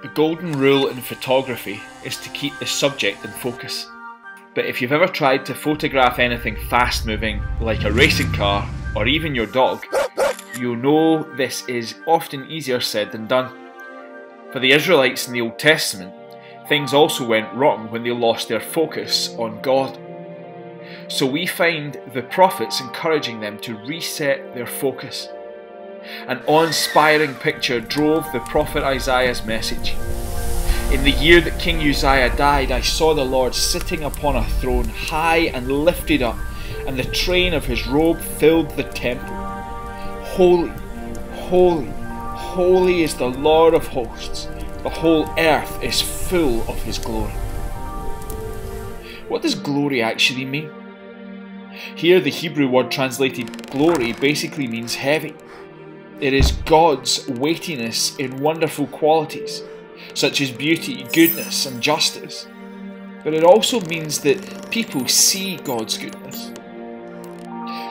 The golden rule in photography is to keep the subject in focus. But if you've ever tried to photograph anything fast moving, like a racing car or even your dog, you'll know this is often easier said than done. For the Israelites in the Old Testament, things also went wrong when they lost their focus on God. So we find the prophets encouraging them to reset their focus. An awe-inspiring picture drove the prophet Isaiah's message. In the year that King Uzziah died, I saw the Lord sitting upon a throne, high and lifted up, and the train of his robe filled the temple. Holy, holy, holy is the Lord of hosts. The whole earth is full of his glory. What does glory actually mean? Here the Hebrew word translated glory basically means heavy. It is God's weightiness in wonderful qualities, such as beauty, goodness and justice. But it also means that people see God's goodness.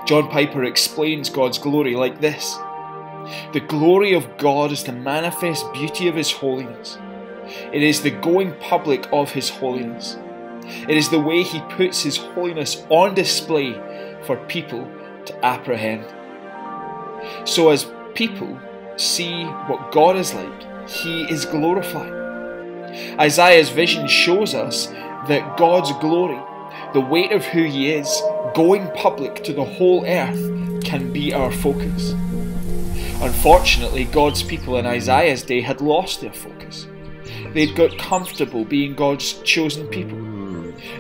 John Piper explains God's glory like this. The glory of God is the manifest beauty of his holiness. It is the going public of his holiness. It is the way he puts his holiness on display for people to apprehend. So as people see what God is like, he is glorified. Isaiah's vision shows us that God's glory, the weight of who he is, going public to the whole earth, can be our focus. Unfortunately, God's people in Isaiah's day had lost their focus. They'd got comfortable being God's chosen people.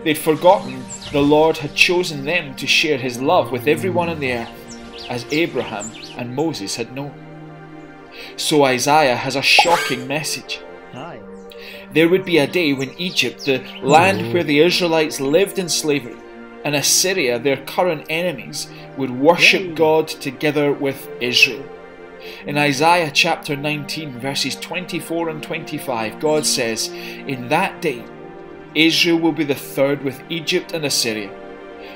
They'd forgotten the Lord had chosen them to share his love with everyone on the earth, as Abraham and Moses had known. So Isaiah has a shocking message. There would be a day when Egypt, the land where the Israelites lived in slavery, and Assyria, their current enemies, would worship God together with Israel. In Isaiah chapter 19 verses 24 and 25, God says, "In that day Israel will be the third with Egypt and Assyria,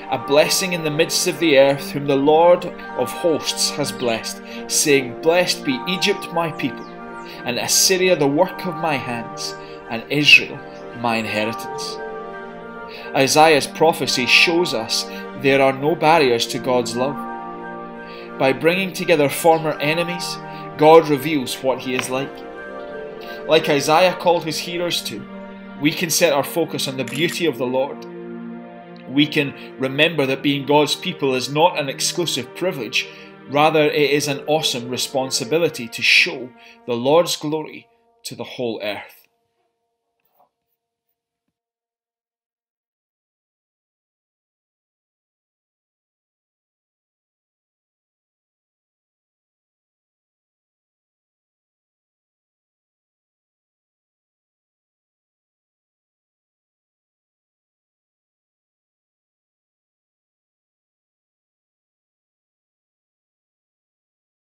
a blessing in the midst of the earth, whom the Lord of hosts has blessed, saying, Blessed be Egypt my people, and Assyria the work of my hands, and Israel my inheritance." Isaiah's prophecy shows us there are no barriers to God's love. By bringing together former enemies, God reveals what he is like. Like Isaiah called his hearers to, we can set our focus on the beauty of the Lord. We can remember that being God's people is not an exclusive privilege, rather it is an awesome responsibility to show the Lord's glory to the whole earth.